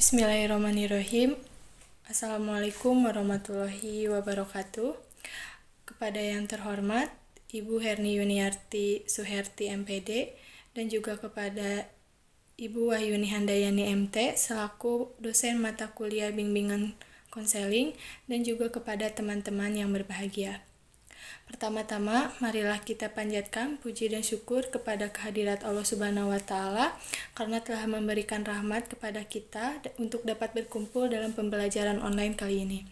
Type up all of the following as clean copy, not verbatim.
Bismillahirrahmanirrahim. Assalamualaikum warahmatullahi wabarakatuh. Kepada yang terhormat Ibu Herni Yuniarti Suherti MPD dan juga kepada Ibu Wahyuni Handayani MT selaku dosen mata kuliah bimbingan konseling dan juga kepada teman-teman yang berbahagia. Pertama-tama, marilah kita panjatkan puji dan syukur kepada kehadirat Allah Subhanahu wa Ta'ala karena telah memberikan rahmat kepada kita untuk dapat berkumpul dalam pembelajaran online kali ini.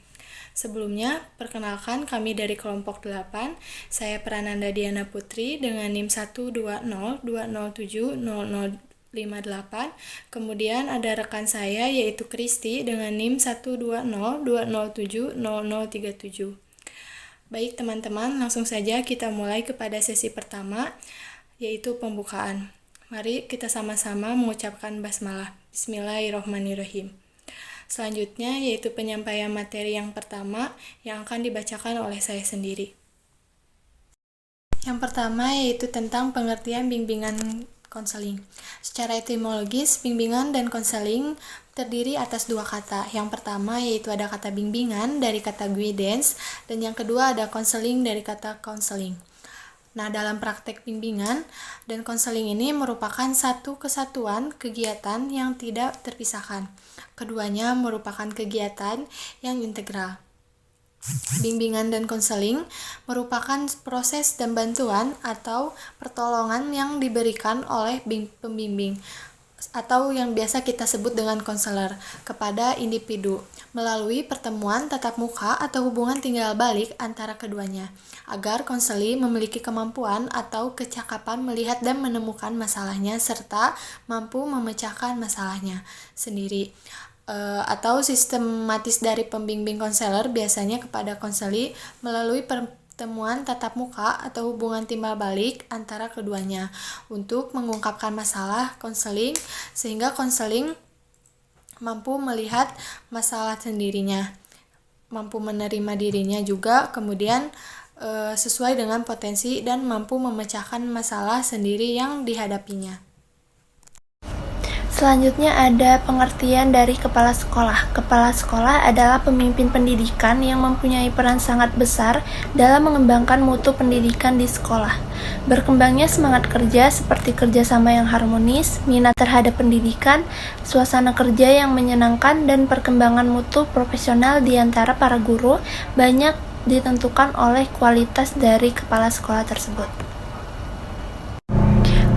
Sebelumnya, perkenalkan kami dari kelompok 8, saya Prananda Diana Putri dengan NIM 12020070058. Kemudian ada rekan saya yaitu Kristi dengan NIM 12020070037. Baik teman-teman, langsung saja kita mulai kepada sesi pertama, yaitu pembukaan. Mari kita sama-sama mengucapkan basmalah. Bismillahirrahmanirrahim. Selanjutnya yaitu penyampaian materi yang pertama yang akan dibacakan oleh saya sendiri. Yang pertama yaitu tentang pengertian bimbingan konseling. Secara etimologis, bimbingan dan konseling terdiri atas dua kata. Yang pertama yaitu ada kata bimbingan dari kata guidance dan yang kedua ada konseling dari kata counseling. Nah, dalam praktek bimbingan dan konseling ini merupakan satu kesatuan kegiatan yang tidak terpisahkan. Keduanya merupakan kegiatan yang integral. Bimbingan dan konseling merupakan proses dan bantuan atau pertolongan yang diberikan oleh pembimbing atau yang biasa kita sebut dengan konselor kepada individu melalui pertemuan tatap muka atau hubungan timbal balik antara keduanya agar konseli memiliki kemampuan atau kecakapan melihat dan menemukan masalahnya serta mampu memecahkan masalahnya sendiri. Atau sistematis dari pembimbing konselor biasanya kepada konseli melalui pertemuan tatap muka atau hubungan timbal balik antara keduanya untuk mengungkapkan masalah konseling sehingga konseling mampu melihat masalah sendirinya, mampu menerima dirinya juga, kemudian sesuai dengan potensi dan mampu memecahkan masalah sendiri yang dihadapinya. Selanjutnya ada pengertian dari kepala sekolah. Kepala sekolah adalah pemimpin pendidikan yang mempunyai peran sangat besar dalam mengembangkan mutu pendidikan di sekolah. Berkembangnya semangat kerja seperti kerjasama yang harmonis, minat terhadap pendidikan, suasana kerja yang menyenangkan, dan perkembangan mutu profesional di antara para guru banyak ditentukan oleh kualitas dari kepala sekolah tersebut.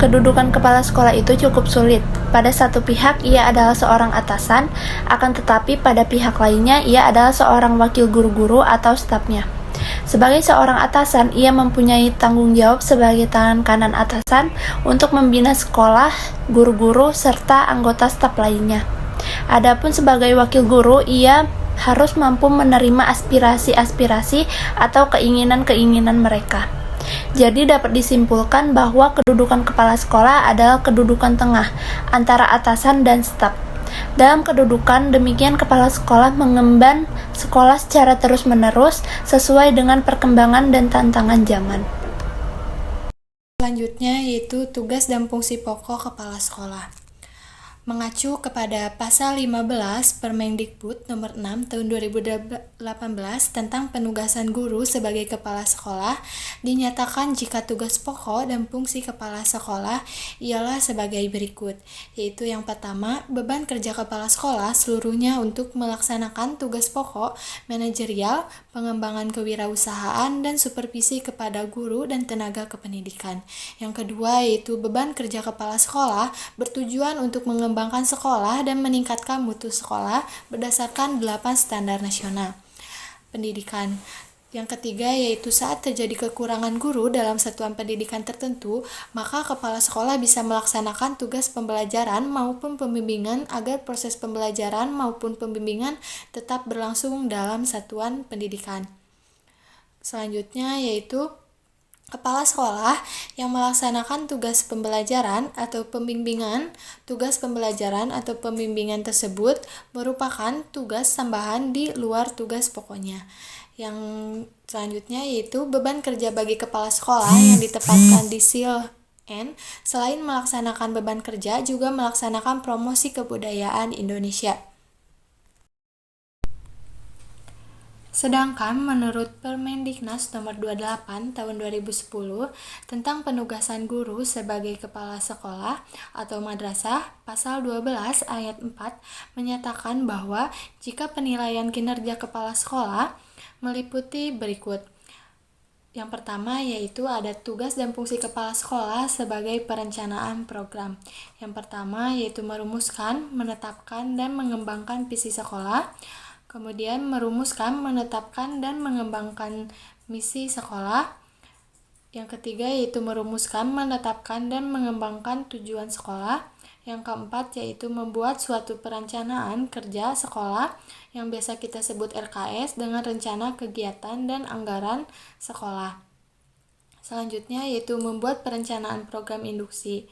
Kedudukan kepala sekolah itu cukup sulit. Pada satu pihak, ia adalah seorang atasan, akan tetapi pada pihak lainnya, ia adalah seorang wakil guru-guru atau stafnya. Sebagai seorang atasan, ia mempunyai tanggung jawab sebagai tangan kanan atasan untuk membina sekolah, guru-guru, serta anggota staf lainnya. Adapun sebagai wakil guru, ia harus mampu menerima aspirasi-aspirasi atau keinginan-keinginan mereka. Jadi dapat disimpulkan bahwa kedudukan kepala sekolah adalah kedudukan tengah antara atasan dan staf. Dalam kedudukan demikian kepala sekolah mengemban sekolah secara terus-menerus sesuai dengan perkembangan dan tantangan zaman. Selanjutnya yaitu tugas dan fungsi pokok kepala sekolah. Mengacu kepada pasal 15 Permendikbud nomor 6 tahun 2018 tentang penugasan guru sebagai kepala sekolah, dinyatakan jika tugas pokok dan fungsi kepala sekolah ialah sebagai berikut, yaitu yang pertama, beban kerja kepala sekolah seluruhnya untuk melaksanakan tugas pokok, manajerial, pengembangan kewirausahaan, dan supervisi kepada guru dan tenaga kependidikan. Yang kedua yaitu beban kerja kepala sekolah bertujuan untuk mengembangkan sekolah dan meningkatkan mutu sekolah berdasarkan 8 standar nasional pendidikan. Yang ketiga yaitu saat terjadi kekurangan guru dalam satuan pendidikan tertentu, maka kepala sekolah bisa melaksanakan tugas pembelajaran maupun pembimbingan agar proses pembelajaran maupun pembimbingan tetap berlangsung dalam satuan pendidikan. Selanjutnya yaitu kepala sekolah yang melaksanakan tugas pembelajaran atau pembimbingan. Tugas pembelajaran atau pembimbingan tersebut merupakan tugas tambahan di luar tugas pokoknya. Yang selanjutnya yaitu beban kerja bagi kepala sekolah yang ditempatkan di SIL N. Selain melaksanakan beban kerja, juga melaksanakan promosi kebudayaan Indonesia. Sedangkan menurut Permendiknas nomor 28 tahun 2010 tentang penugasan guru sebagai kepala sekolah atau madrasah, pasal 12 ayat 4 menyatakan bahwa jika penilaian kinerja kepala sekolah meliputi berikut. Yang pertama yaitu ada tugas dan fungsi kepala sekolah sebagai perencanaan program. Yang pertama yaitu merumuskan, menetapkan, dan mengembangkan visi sekolah. Kemudian merumuskan, menetapkan, dan mengembangkan misi sekolah. Yang ketiga yaitu merumuskan, menetapkan, dan mengembangkan tujuan sekolah. Yang keempat yaitu membuat suatu perencanaan kerja sekolah yang biasa kita sebut RKS dengan rencana kegiatan dan anggaran sekolah. Selanjutnya yaitu membuat perencanaan program induksi.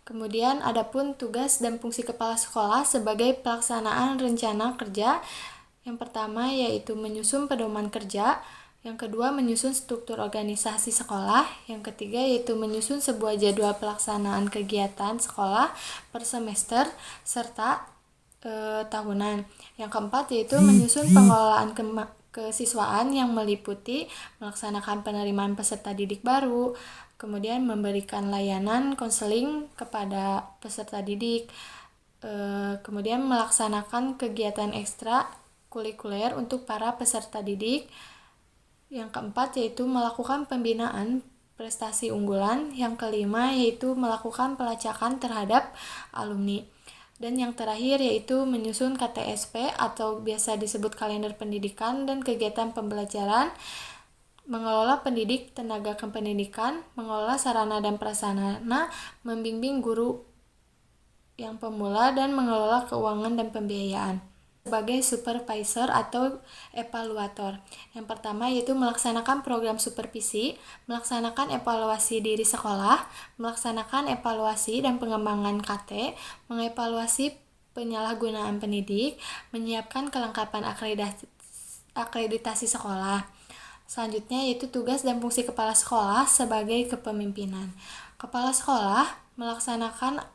Kemudian adapun tugas dan fungsi kepala sekolah sebagai pelaksanaan rencana kerja. Yang pertama yaitu menyusun pedoman kerja, yang kedua menyusun struktur organisasi sekolah, yang ketiga yaitu menyusun sebuah jadwal pelaksanaan kegiatan sekolah per semester serta tahunan. Yang keempat yaitu menyusun pengelolaan kesiswaan yang meliputi melaksanakan penerimaan peserta didik baru, kemudian memberikan layanan konseling kepada peserta didik, kemudian melaksanakan kegiatan ekstra kulikuler untuk para peserta didik. Yang keempat yaitu melakukan pembinaan prestasi unggulan. Yang kelima yaitu melakukan pelacakan terhadap alumni. Dan yang terakhir yaitu menyusun KTSP atau biasa disebut kalender pendidikan dan kegiatan pembelajaran, mengelola pendidik tenaga kependidikan, mengelola sarana dan prasarana, membimbing guru yang pemula, dan mengelola keuangan dan pembiayaan. Sebagai supervisor atau evaluator. Yang pertama yaitu melaksanakan program supervisi, melaksanakan evaluasi diri sekolah, melaksanakan evaluasi dan pengembangan KT, mengevaluasi penyalahgunaan pendidik, menyiapkan kelengkapan akreditasi sekolah. Selanjutnya yaitu tugas dan fungsi kepala sekolah sebagai kepemimpinan. Kepala sekolah melaksanakan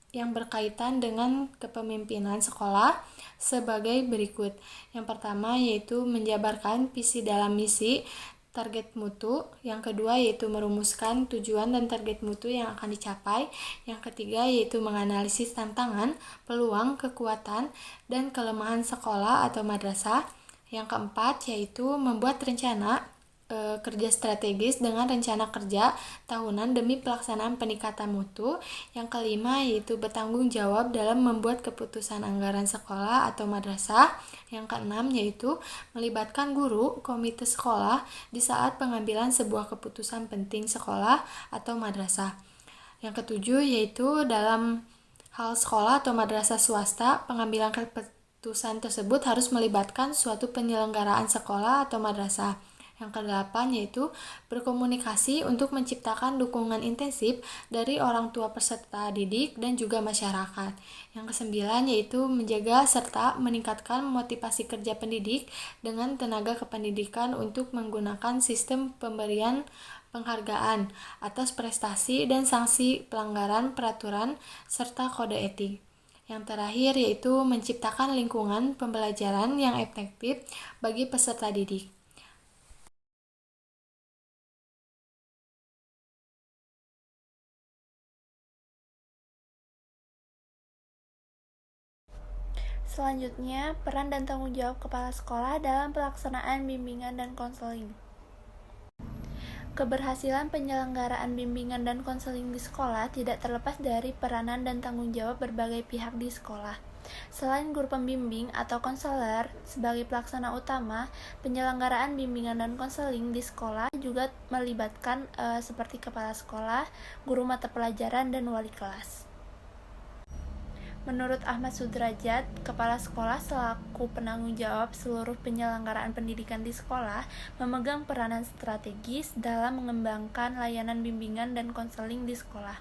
yang berkaitan dengan kepemimpinan sekolah sebagai berikut. Yang pertama yaitu menjabarkan visi dalam misi, target mutu. Yang kedua yaitu merumuskan tujuan dan target mutu yang akan dicapai. Yang ketiga yaitu menganalisis tantangan, peluang, kekuatan, dan kelemahan sekolah atau madrasah. Yang keempat yaitu membuat rencana kerja strategis dengan rencana kerja tahunan demi pelaksanaan peningkatan mutu. Yang kelima yaitu bertanggung jawab dalam membuat keputusan anggaran sekolah atau madrasah. Yang keenam yaitu melibatkan guru, komite sekolah di saat pengambilan sebuah keputusan penting sekolah atau madrasah. Yang ketujuh yaitu dalam hal sekolah atau madrasah swasta, pengambilan keputusan tersebut harus melibatkan suatu penyelenggaraan sekolah atau madrasah. Yang kedelapan yaitu berkomunikasi untuk menciptakan dukungan intensif dari orang tua peserta didik dan juga masyarakat. Yang kesembilan yaitu menjaga serta meningkatkan motivasi kerja pendidik dengan tenaga kependidikan untuk menggunakan sistem pemberian penghargaan atas prestasi dan sanksi pelanggaran peraturan serta kode etik. Yang terakhir yaitu menciptakan lingkungan pembelajaran yang efektif bagi peserta didik. Selanjutnya, peran dan tanggung jawab kepala sekolah dalam pelaksanaan bimbingan dan konseling. Keberhasilan penyelenggaraan bimbingan dan konseling di sekolah tidak terlepas dari peranan dan tanggung jawab berbagai pihak di sekolah. Selain guru pembimbing atau konselor sebagai pelaksana utama, penyelenggaraan bimbingan dan konseling di sekolah juga melibatkan seperti kepala sekolah, guru mata pelajaran, dan wali kelas. Menurut Ahmad Sudrajat, kepala sekolah selaku penanggung jawab seluruh penyelenggaraan pendidikan di sekolah memegang peranan strategis dalam mengembangkan layanan bimbingan dan konseling di sekolah.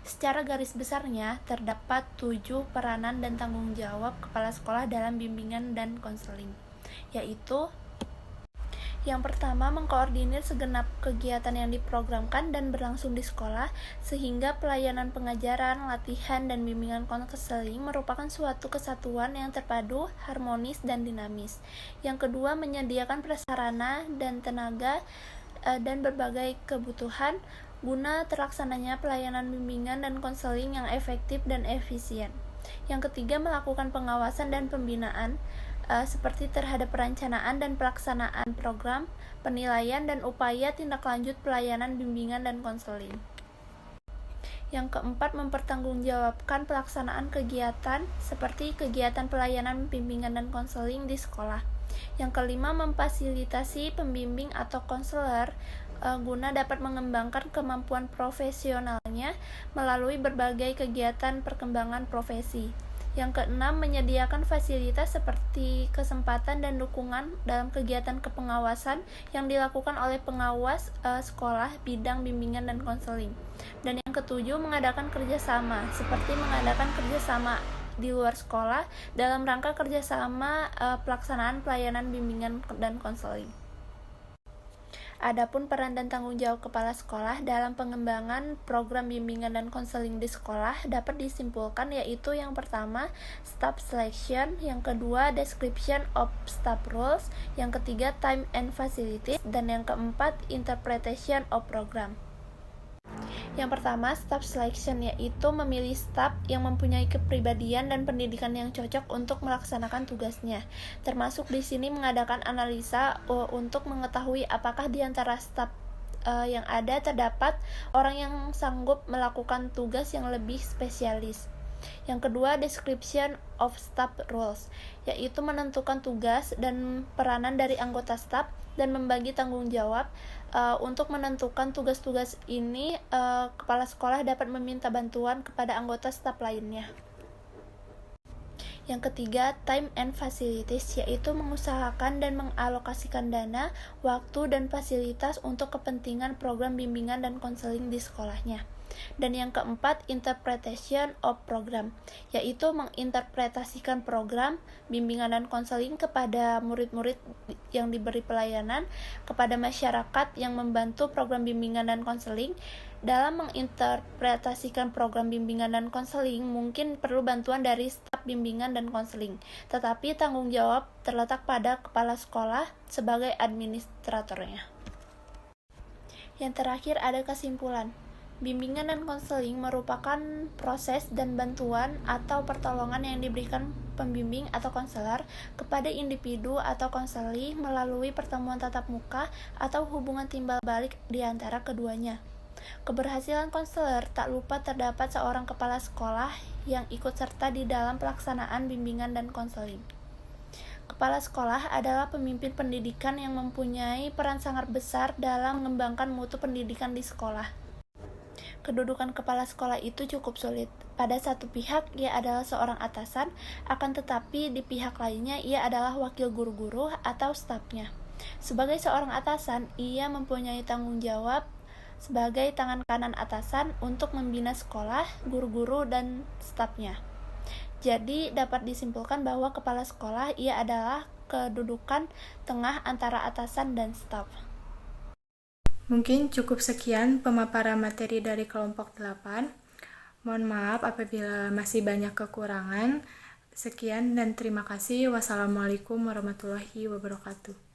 Secara garis besarnya, terdapat 7 peranan dan tanggung jawab kepala sekolah dalam bimbingan dan konseling, yaitu Yang pertama, mengkoordinir segenap kegiatan yang diprogramkan dan berlangsung di sekolah, sehingga pelayanan pengajaran, latihan, dan bimbingan konseling merupakan suatu kesatuan yang terpadu, harmonis, dan dinamis. Yang kedua, menyediakan prasarana dan tenaga dan berbagai kebutuhan guna terlaksananya pelayanan bimbingan dan konseling yang efektif dan efisien. Yang ketiga, melakukan pengawasan dan pembinaan seperti terhadap perencanaan dan pelaksanaan program, penilaian, dan upaya tindak lanjut pelayanan bimbingan dan konseling. Yang keempat, mempertanggungjawabkan pelaksanaan kegiatan seperti kegiatan pelayanan bimbingan dan konseling di sekolah. Yang kelima, memfasilitasi pembimbing atau konselor guna dapat mengembangkan kemampuan profesionalnya melalui berbagai kegiatan perkembangan profesi. Yang keenam, menyediakan fasilitas seperti kesempatan dan dukungan dalam kegiatan kepengawasan yang dilakukan oleh pengawas sekolah bidang bimbingan dan konseling. Dan yang ketujuh, mengadakan kerjasama seperti mengadakan kerjasama di luar sekolah dalam rangka kerjasama pelaksanaan pelayanan bimbingan dan konseling. Adapun peran dan tanggung jawab kepala sekolah dalam pengembangan program bimbingan dan konseling di sekolah dapat disimpulkan, yaitu yang pertama, staff selection, yang kedua, description of staff rules, yang ketiga, time and facilities, dan yang keempat, interpretation of program. Yang pertama, staff selection, yaitu memilih staf yang mempunyai kepribadian dan pendidikan yang cocok untuk melaksanakan tugasnya. Termasuk di sini mengadakan analisa untuk mengetahui apakah di antara staf yang ada terdapat orang yang sanggup melakukan tugas yang lebih spesialis. Yang kedua, description of staff roles, yaitu menentukan tugas dan peranan dari anggota staf dan membagi tanggung jawab. Untuk menentukan tugas-tugas ini, kepala sekolah dapat meminta bantuan kepada anggota staf lainnya. Yang ketiga, time and facilities, yaitu mengusahakan dan mengalokasikan dana, waktu, dan fasilitas untuk kepentingan program bimbingan dan konseling di sekolahnya. Dan yang keempat, interpretation of program, yaitu menginterpretasikan program bimbingan dan konseling kepada murid-murid yang diberi pelayanan, kepada masyarakat yang membantu program bimbingan dan konseling. Dalam menginterpretasikan program bimbingan dan konseling, mungkin perlu bantuan dari staf bimbingan dan konseling, tetapi tanggung jawab terletak pada kepala sekolah sebagai administratornya. Yang terakhir, ada kesimpulan. Bimbingan dan konseling merupakan proses dan bantuan atau pertolongan yang diberikan pembimbing atau konselor kepada individu atau konseli melalui pertemuan tatap muka atau hubungan timbal balik di antara keduanya. Keberhasilan konselor tak lupa terdapat seorang kepala sekolah yang ikut serta di dalam pelaksanaan bimbingan dan konseling. Kepala sekolah adalah pemimpin pendidikan yang mempunyai peran sangat besar dalam mengembangkan mutu pendidikan di sekolah. Kedudukan kepala sekolah itu cukup sulit. Pada satu pihak, ia adalah seorang atasan, akan tetapi di pihak lainnya ia adalah wakil guru-guru atau stafnya. Sebagai seorang atasan, ia mempunyai tanggung jawab sebagai tangan kanan atasan untuk membina sekolah, guru-guru, dan stafnya. Jadi, dapat disimpulkan bahwa kepala sekolah ia adalah kedudukan tengah antara atasan dan staf. Mungkin cukup sekian pemaparan materi dari kelompok 8. Mohon maaf apabila masih banyak kekurangan. Sekian dan terima kasih. Wassalamualaikum warahmatullahi wabarakatuh.